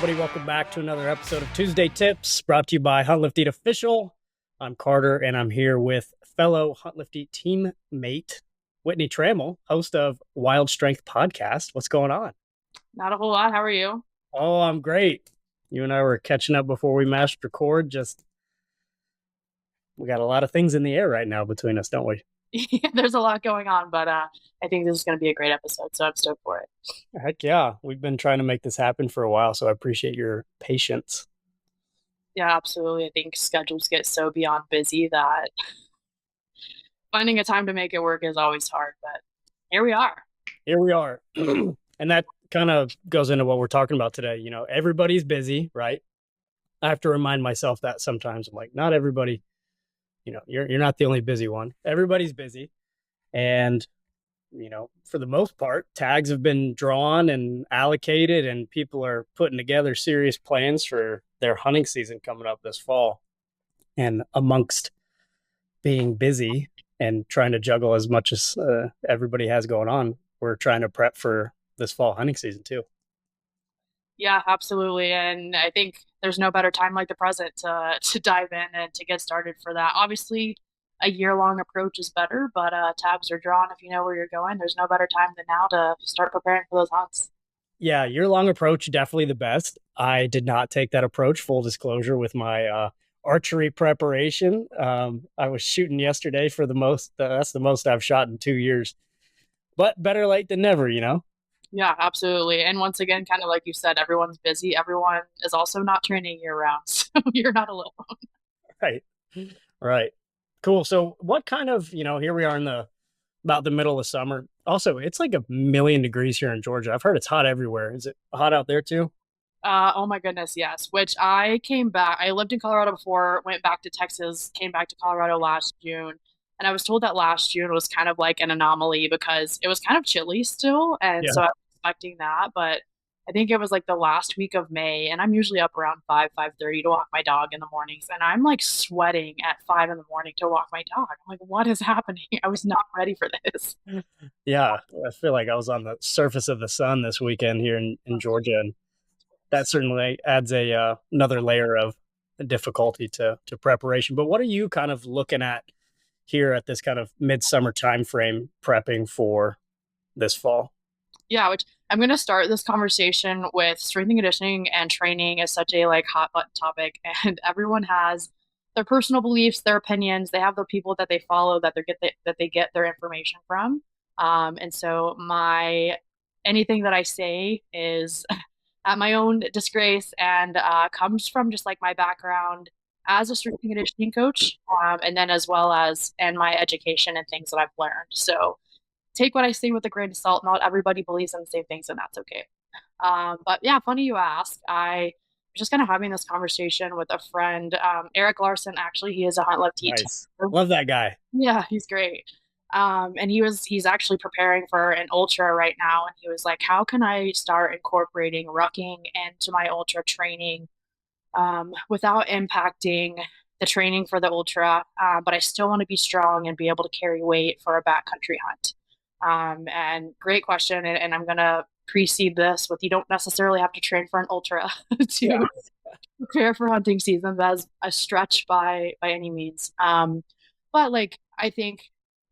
everybody. Welcome back to another episode of Tuesday Tips, brought to you by Hunt Lift Eat Official. I'm Carter, and I'm here with fellow Hunt Lift Eat teammate Whitney Tramel, host of Wild Strength Podcast. What's going on? Not a whole lot. How are you? Oh, I'm great. You and I were catching up before we mashed record. We got a lot of things in the air right now between us, don't we? Yeah, there's a lot going on, but I think this is going to be a great episode, so I'm stoked for it. Heck yeah. We've been trying to make this happen for a while, so I appreciate your patience. Yeah, absolutely. I think schedules get so beyond busy that finding a time to make it work is always hard, but here we are. Here we are. And that kind of goes into what we're talking about today. You know, everybody's busy, right? I have to remind myself that sometimes. I'm like, not everybody, you're not the only busy one. Everybody's busy. And, for the most part, tags have been drawn and allocated, and people are putting together serious plans for their hunting season coming up this fall. And amongst being busy and trying to juggle as much as everybody has going on, we're trying to prep for this fall hunting season too. Yeah, absolutely. And I think there's no better time like the present to dive in and to get started for that. Obviously, a year-long approach is better, but tabs are drawn if you know where you're going. There's no better time than now to start preparing for those hunts. Yeah, year-long approach, definitely the best. I did not take that approach, full disclosure, with my archery preparation. I was shooting yesterday for the most, that's the most I've shot in 2 years, but better late than never, Yeah, absolutely. And once again, kind of like you said, everyone's busy. Everyone is also not training year round, so you're not alone. Right. Right. Cool. So what kind of, here we are in about the middle of summer. Also, it's like 1,000,000 degrees here in Georgia. I've heard it's hot everywhere. Is it hot out there too? Oh my goodness, yes. Which I came back. I lived in Colorado before, went back to Texas, came back to Colorado last June. And I was told that last June was kind of like an anomaly because it was kind of chilly still. And Yeah. so I was expecting that. But I think it was like the last week of May. And I'm usually up around 5:30 to walk my dog in the mornings. And I'm like sweating at 5 in the morning to walk my dog. I'm like, what is happening? I was not ready for this. Yeah. I feel like I was on the surface of the sun this weekend here in Georgia. And that certainly adds another layer of difficulty to preparation. But what are you kind of looking at here at this kind of midsummer time frame prepping for this fall? Yeah, which I'm going to start this conversation with strength and conditioning and training is such a like hot button topic, and everyone has their personal beliefs, their opinions. They have the people that they follow that they get their information from. And so my anything that I say is at my own disgrace and comes from just like my background as a strength and conditioning coach, and then as well as and my education and things that I've learned. So take what I say with a grain of salt. Not everybody believes in the same things, and that's okay. But yeah, funny you ask. I was just kind of having this conversation with a friend, Eric Larson. Actually, he is a Hunt Lift teacher. Nice. Love that guy. Yeah, he's great. And he's actually preparing for an ultra right now, and he was like, "How can I start incorporating rucking into my ultra training without impacting the training for the ultra, but I still want to be strong and be able to carry weight for a backcountry hunt?" And great question. And I'm going to precede this with you don't necessarily have to train for an ultra to Yeah. prepare for hunting season. That's a stretch by any means. But like, I think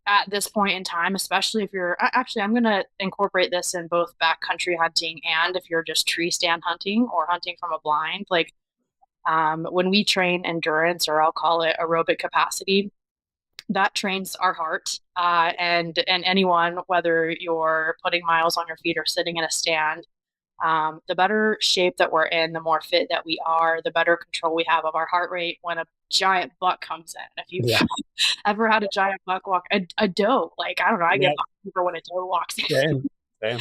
at this point in time, especially if you're actually, I'm going to incorporate this in both backcountry hunting and if you're just tree stand hunting or hunting from a blind, like when we train endurance, or I'll call it aerobic capacity, that trains our heart, and anyone, whether you're putting miles on your feet or sitting in a stand, the better shape that we're in, the more fit that we are, the better control we have of our heart rate when a giant buck comes in. If you've Yeah. ever had a giant buck walk, a doe, like I don't know, I Yeah. get fever when a doe walks in. Damn. Damn.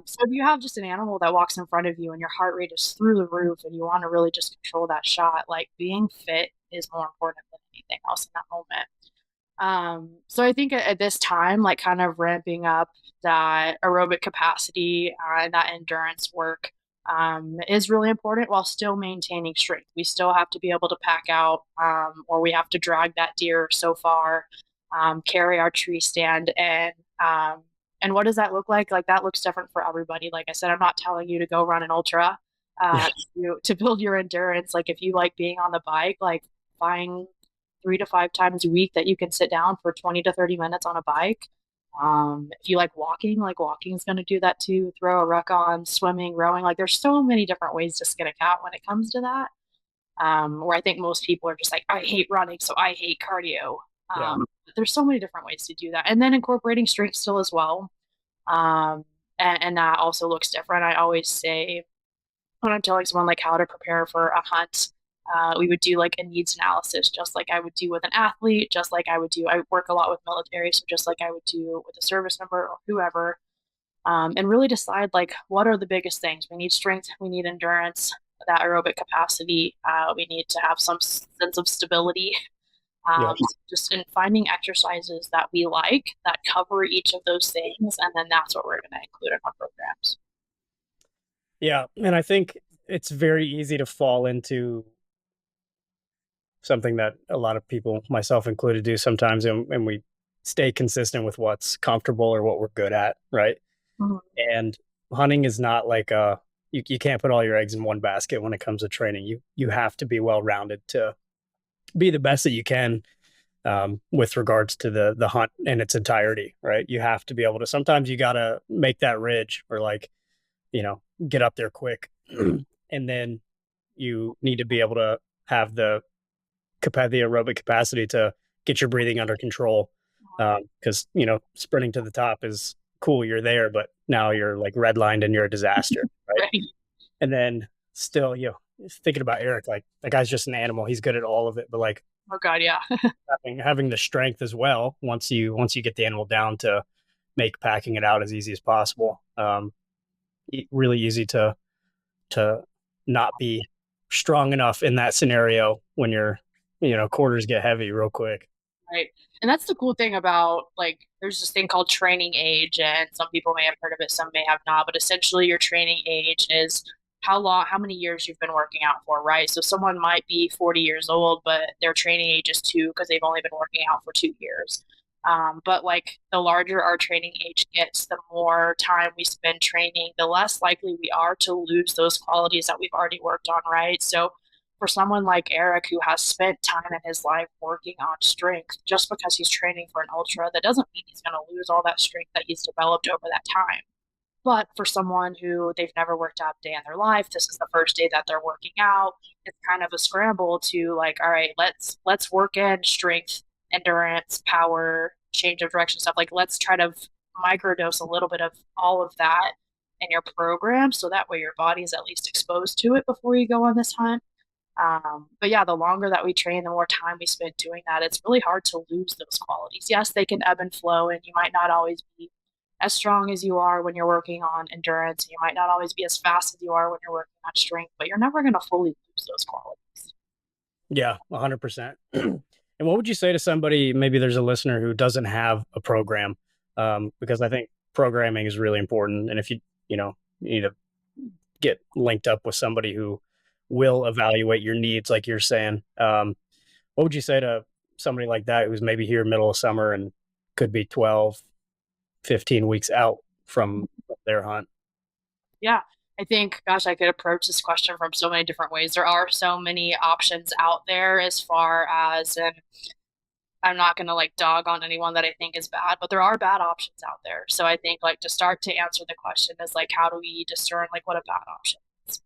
So if you have just an animal that walks in front of you and your heart rate is through the roof and you want to really just control that shot, like being fit is more important than anything else in that moment. So I think at this time, like kind of ramping up that aerobic capacity and that endurance work is really important while still maintaining strength. We still have to be able to pack out, or we have to drag that deer so far, carry our tree stand, and what does that look like? Like that looks different for everybody. Like I said, I'm not telling you to go run an ultra. Yeah. to build your endurance. Like if you like being on the bike, like find 3 to 5 times a week that you can sit down for 20 to 30 minutes on a bike. If you like walking is going to do that too. Throw a ruck on, swimming, rowing. Like there's so many different ways to skin a cat when it comes to that. Where I think most people are just like, I hate running, so I hate cardio. Yeah. There's so many different ways to do that. And then incorporating strength still as well. Um, and that also looks different. I always say when I'm telling someone like how to prepare for a hunt, we would do like a needs analysis, just like I would do with an athlete, just like I would do. I work a lot with military, so just like I would do with a service member or whoever, and really decide like what are the biggest things. We need strength, we need endurance, that aerobic capacity. We need to have some sense of stability. Yep. Just in finding exercises that we like that cover each of those things, and then that's what we're going to include in our programs. Yeah. And I think it's very easy to fall into something that a lot of people, myself included, do sometimes, and we stay consistent with what's comfortable or what we're good at, right? Mhm. And hunting is not like you can't put all your eggs in one basket when it comes to training. You have to be well rounded to be the best that you can, with regards to the hunt in its entirety, right? You have to be able to. Sometimes you got to make that ridge or like get up there quick, and then you need to be able to have the aerobic capacity to get your breathing under control. Because sprinting to the top is cool, you're there, but now you're like redlined and you're a disaster, right? Right. And then still, thinking about Eric, like that guy's just an animal. He's good at all of it, but like Oh God, yeah. having the strength as well once you get the animal down to make packing it out as easy as possible. Really easy to not be strong enough in that scenario when quarters get heavy real quick. Right. And that's the cool thing about like there's this thing called training age, and some people may have heard of it, some may have not, but essentially your training age is how many years you've been working out for, right? So someone might be 40 years old, but their training age is two because they've only been working out for 2 years. But like the larger our training age gets, the more time we spend training, the less likely we are to lose those qualities that we've already worked on, right? So for someone like Eric who has spent time in his life working on strength, just because he's training for an ultra, that doesn't mean he's going to lose all that strength that he's developed over that time. But for someone who they've never worked out a day in their life, this is the first day that they're working out. It's kind of a scramble to like, all right, let's work in strength, endurance, power, change of direction stuff. Like let's try to microdose a little bit of all of that in your program so that way your body is at least exposed to it before you go on this hunt. But yeah, the longer that we train, the more time we spend doing that, it's really hard to lose those qualities. Yes, they can ebb and flow, and you might not always be as strong as you are when you're working on endurance. You might not always be as fast as you are when you're working on strength, but you're never going to fully lose those qualities. Yeah, 100%. And what would you say to somebody, maybe there's a listener who doesn't have a program? Because I think programming is really important. And if you need to get linked up with somebody who will evaluate your needs, like you're saying, what would you say to somebody like that who's maybe here middle of summer and could be 12, 15 weeks out from their hunt? Yeah, I think, gosh, I could approach this question from so many different ways. There are so many options out there as far as, and I'm not going to like dog on anyone that I think is bad, but there are bad options out there. So I think like to start to answer the question is like, how do we discern like what a bad option is?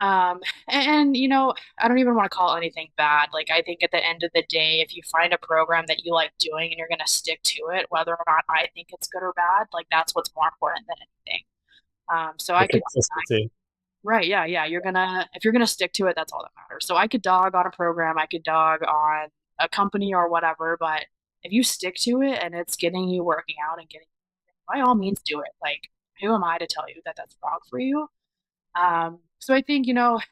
And I don't even want to call anything bad. Like I think at the end of the day, if you find a program that you like doing and you're going to stick to it, whether or not I think it's good or bad, like that's what's more important than anything. So The I could, consistency. right, yeah, yeah, if you're gonna stick to it, that's all that matters. So I could dog on a program, I could dog on a company or whatever, but if you stick to it and it's getting you working out and getting, by all means, do it. Like, who am I to tell you that that's wrong for you? So I think,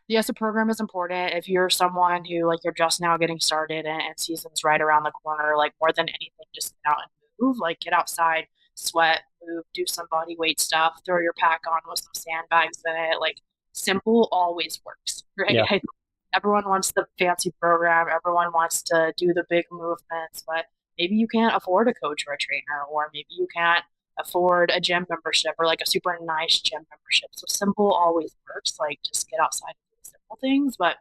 yes, a program is important. If you're someone who like you're just now getting started and season's right around the corner, like more than anything, just get out and move, like get outside, sweat, move, do some body weight stuff, throw your pack on with some sandbags in it. Like simple always works, right? Yeah. Everyone wants the fancy program, everyone wants to do the big movements, but maybe you can't afford a coach or a trainer, or maybe you can't afford a gym membership or like a super nice gym membership. So simple always works. Like just get outside and do simple things. But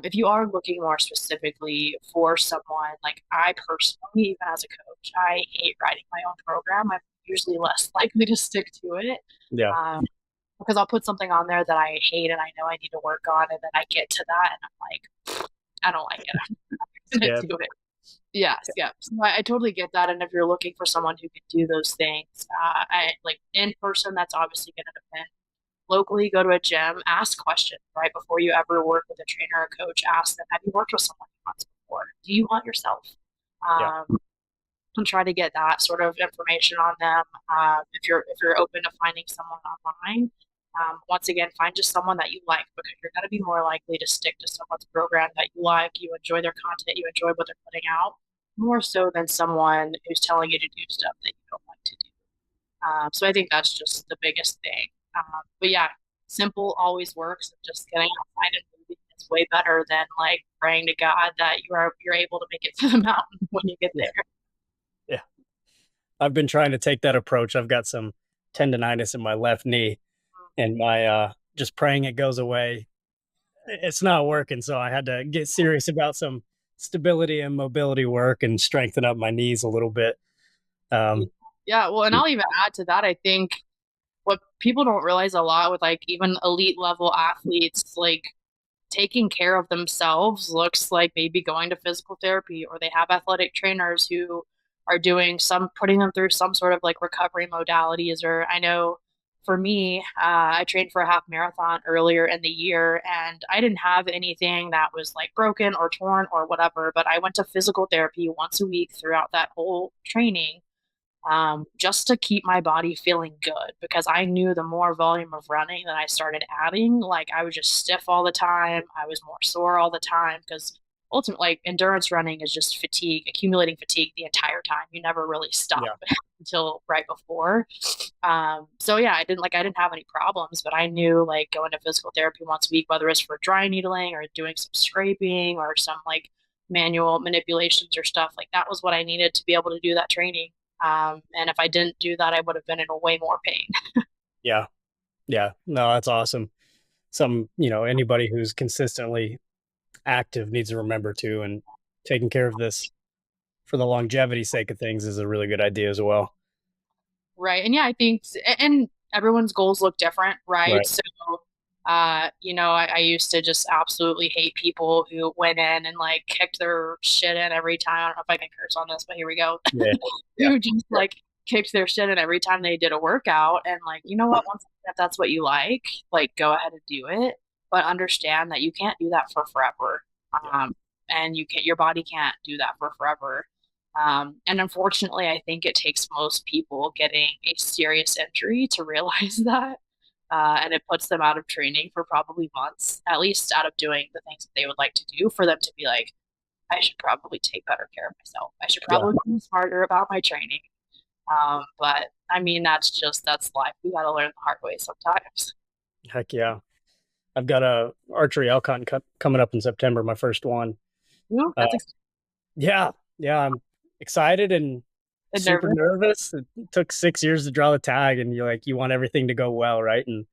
if you are looking more specifically for someone, like I personally, even as a coach, I hate writing my own program. I'm usually less likely to stick to it. Yeah. Um, because I'll put something on there that I hate and I know I need to work on, and then I get to that and I'm like, I don't like it. I'm not gonna Skip. do it. Yes, yeah. So I totally get that. And if you're looking for someone who can do those things, I like in person, that's obviously going to depend. Locally, go to a gym, ask questions, right? Before you ever work with a trainer or coach, ask them, have you worked with someone once before? Do you want yourself? Yeah. Um, and try to get that sort of information on them. If you're open to finding someone online, once again, find just someone that you like because you're going to be more likely to stick to someone's program that you like, you enjoy their content, you enjoy what they're putting out, more so than someone who's telling you to do stuff that you don't like to do. So I think that's just the biggest thing. But yeah, simple always works. Just getting outside and moving is way better than like praying to God that you're able to make it to the mountain when you get Yeah. there. Yeah. I've been trying to take that approach. I've got some tendonitis in my left knee, and my just praying it goes away. It's not working, so I had to get serious about some stability and mobility work and strengthen up my knees a little bit. Um, Yeah, well, and I'll even add to that. I think what people don't realize a lot with like even elite level athletes, like taking care of themselves looks like maybe going to physical therapy or they have athletic trainers who are doing some putting them through some sort of like recovery modalities. Or I know for me, I trained for a half marathon earlier in the year and I didn't have anything that was like broken or torn or whatever, but I went to physical therapy once a week throughout that whole training, just to keep my body feeling good because I knew the more volume of running that I started adding, like I was just stiff all the time. I was more sore all the time because ultimately, like endurance running is just fatigue, accumulating fatigue the entire time. You never really stop yeah. until right before. So yeah, I didn't have any problems, but I knew like going to physical therapy once a week, whether it's for dry needling or doing some scraping or some like manual manipulations or stuff, like that was what I needed to be able to do that training. And if I didn't do that, I would have been in a way more pain. Yeah. Yeah. No, that's awesome. Anybody who's consistently active needs to remember to, and taking care of this for the longevity sake of things is a really good idea as well. Right. And yeah, I think, and everyone's goals look different, right? Right. So, I used to just absolutely hate people who went in and like kicked their shit in every time. I don't know if I can curse on this, but here we go. Yeah. Yeah. Who just like kicked their shit in every time they did a workout. And like, you know what? Once if that's what you like go ahead and do it, but understand that you can't do that for forever. Yeah. And your body can't do that for forever. And unfortunately, I think it takes most people getting a serious injury to realize that. And it puts them out of training for probably months, at least out of doing the things that they would like to do for them to be like, I should probably take better care of myself. I should Yeah. probably be smarter about my training. But I mean, that's life. We got to learn the hard way sometimes. Heck yeah. I've got a archery Alcon cup coming up in September, my first one. Uh, That's yeah. Yeah. I'm excited and super nervous. nervous. It took 6 years to draw the tag, and you want everything to go well, right? And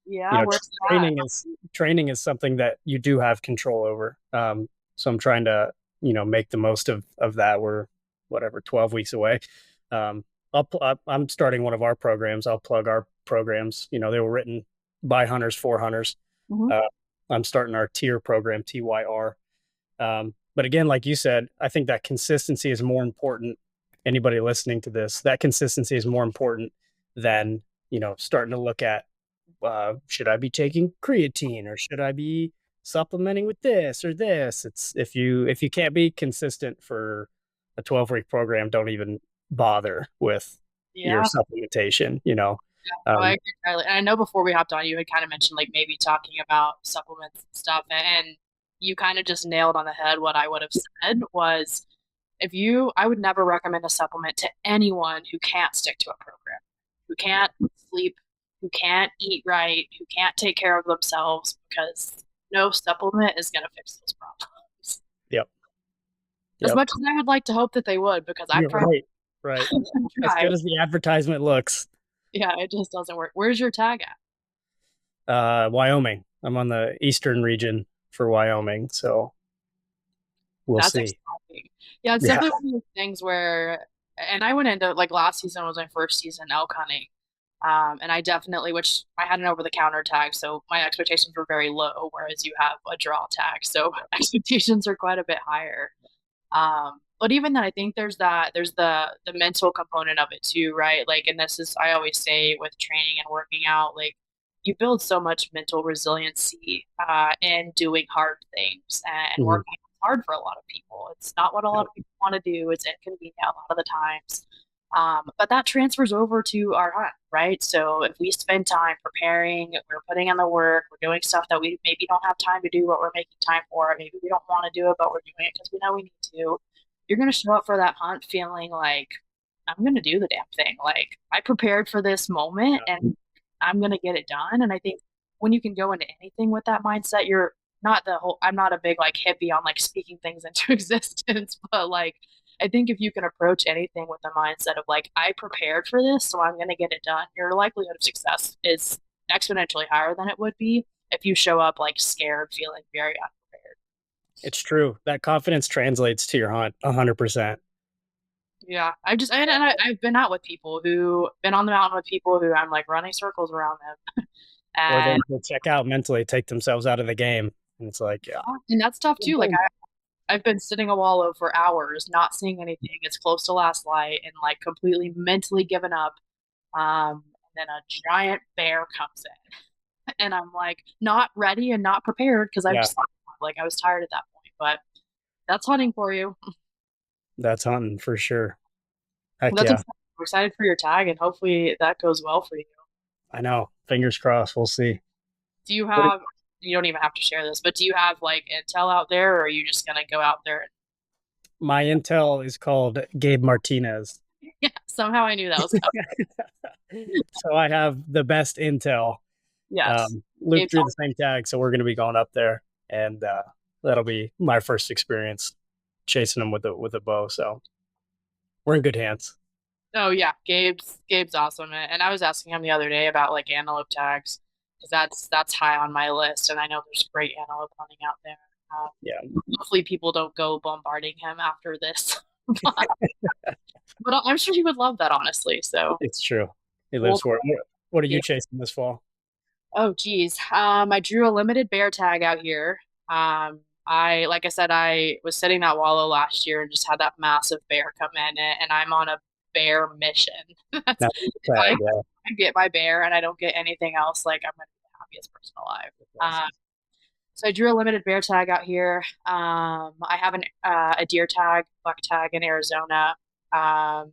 you Yeah, know, where's that? training is something that you do have control over. So I'm trying to, make the most of that. We're whatever 12 weeks away. Um, I'm starting one of our programs. I'll plug our programs. They were written by hunters for hunters. Hmm. Uh, I'm starting our tier program, TYR. But again, like you said, I think that consistency is more important. Anybody listening to this, that consistency is more important than, starting to look at, should I be taking creatine or should I be supplementing with this or this? It's if you can't be consistent for a 12-week program, don't even bother with your Yeah. supplementation. Oh, I Um, agree entirely. And I know before we hopped on, you had kind of mentioned like maybe talking about supplements and stuff, and you kind of just nailed on the head what I would have said was I would never recommend a supplement to anyone who can't stick to a program, who can't sleep, who can't eat right, who can't take care of themselves, because no supplement is going to fix those problems. yep. As Yep. much as I would like to hope that they would, because I've You're tried right. Right. As Try. good as the advertisement looks. Yeah, it just doesn't work. Where's your tag at? Wyoming. I'm on the eastern region for Wyoming, so we'll That's see. exciting. Yeah, it's Yeah. definitely one of those things where, and I went into like last season was my first season elk hunting. And I definitely, which I had an over the counter tag, so my expectations were very low, whereas you have a draw tag, so expectations are quite a bit higher. But even then, I think there's the mental component of it too, right? Like, and this is I always say with training and working out, like you build so much mental resiliency in doing hard things and Mhm. working hard for a lot of people. It's not what a lot of people want to do. It's inconvenient a lot of the times. But that transfers over to our hunt, right? So if we spend time preparing, we're putting in the work, we're doing stuff that we maybe don't have time to do, but we're making time for it. Maybe we don't want to do it, but we're doing it because we know we need to. You're going to show up for that hunt feeling like, I'm going to do the damn thing. Like, I prepared for this moment and I'm going to get it done. And I think when you can go into anything with that mindset, you're not the whole, I'm not a big like hippie on like speaking things into existence, but like, I think if you can approach anything with the mindset of like, I prepared for this, so I'm going to get it done, your likelihood of success is exponentially higher than it would be if you show up like scared, feeling very unprepared. It's true. That confidence translates to your hunt 100%. Yeah, I've been out with people who been on the mountain with people who I'm like running circles around them, Or and they check out mentally, take themselves out of the game. And it's like, yeah. that's tough too. Like I've been sitting a wallow for hours, not seeing anything. It's close to last light, and like completely mentally given up. And then a giant bear comes in, and I'm like not ready and not prepared because I've Yeah, just like I was tired at that point. But that's hunting for you. that's hunting for sure. Heck That's yeah. exciting. I'm excited for your tag, and hopefully that goes well for you. I know. Fingers crossed. We'll see. Do you What have? You don't even have to share this, but do you have like intel out there, or are you just gonna go out there? my intel is called Gabe Martinez. Yeah, somehow I knew that was coming. So I have the best intel. Yes. Luke Gabe drew the same tag, so we're going to be going up there, and that'll be my first experience chasing them with a bow. So we're in good hands. Oh yeah, Gabe's awesome, and I was asking him the other day about like antelope tags because that's high on my list, and I know there's great antelope hunting out there. Um, Yeah, Hopefully, people don't go bombarding him after this, but I'm sure he would love that, honestly. So it's true. He we'll lives for it. What are see. you chasing this fall? Oh geez, I drew a limited bear tag out here. I like I said, I was sitting that wallow last year and just had that massive bear come in, and I'm on a bear mission. That's Not if tag, yeah. I get my bear and I don't get anything else, like I'm gonna be the happiest person alive. So I drew a limited bear tag out here. I have a deer tag, buck tag in Arizona. Um,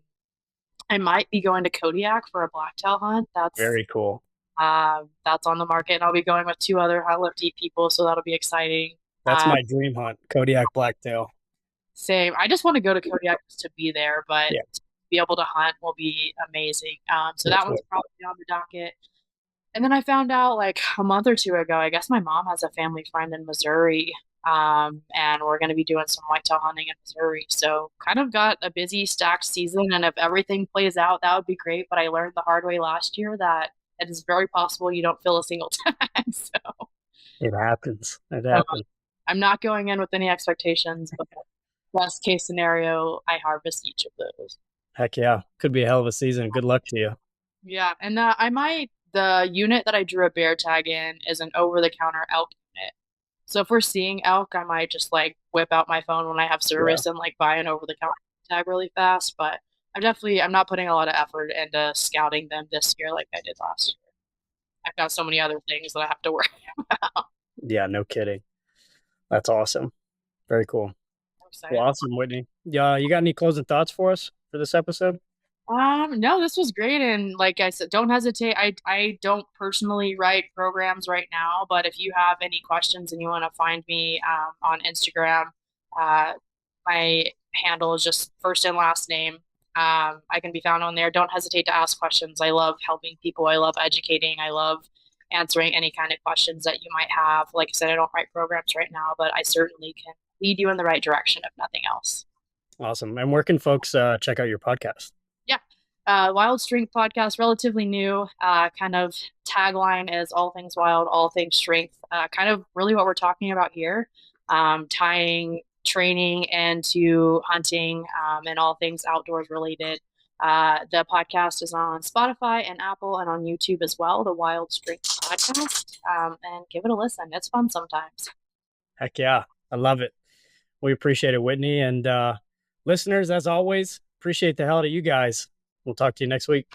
I might be going to Kodiak for a blacktail hunt. Very cool. That's on the market, and I'll be going with two other Hunt Lift Deep people, so that'll be exciting. That's my dream hunt, Kodiak blacktail. Same. I just want to go to Kodiak just to be there, but Yeah, to be able to hunt will be amazing. So that's that one's what. probably on the docket. And then I found out like a month or two ago, I guess my mom has a family friend in Missouri. And we're going to be doing some whitetail hunting in Missouri. So kind of got a busy stacked season. And if everything plays out, that would be great. But I learned the hard way last year that it is very possible you don't fill a single tag. So It happens. It um, happens. I'm not going in with any expectations, but best case scenario, I harvest each of those. Heck yeah, could be a hell of a season. Good luck to you. Yeah, and the unit that I drew a bear tag in is an over the counter elk unit. So if we're seeing elk, I might just like whip out my phone when I have Yeah, service and like buy an over the counter tag really fast. But I'm not putting a lot of effort into scouting them this year like I did last year. I've got so many other things that I have to worry about. yeah, no kidding. That's awesome. Very cool. I'm Well, excited. awesome, Whitney. Yeah, you got any closing thoughts for us for this episode? No, this was great, and like I said, don't hesitate. I don't personally write programs right now, but if you have any questions and you want to find me on Instagram, uh, my handle is just first and last name. I can be found on there. Don't hesitate to ask questions. I love helping people. I love educating. I love answering any kind of questions that you might have. Like I said, I don't write programs right now, but I certainly can lead you in the right direction if nothing else. Awesome. And where can folks check out your podcast? Wild Strength podcast, relatively new. Kind of tagline is all things wild, all things strength. Kind of really what we're talking about here, tying training into hunting and all things outdoors related. The podcast is on Spotify and Apple and on YouTube as well, the Wild Strength podcast. And give it a listen. It's fun sometimes. Heck yeah. I love it. We appreciate it, Whitney. And listeners, as always, appreciate the hell out of you guys. We'll talk to you next week.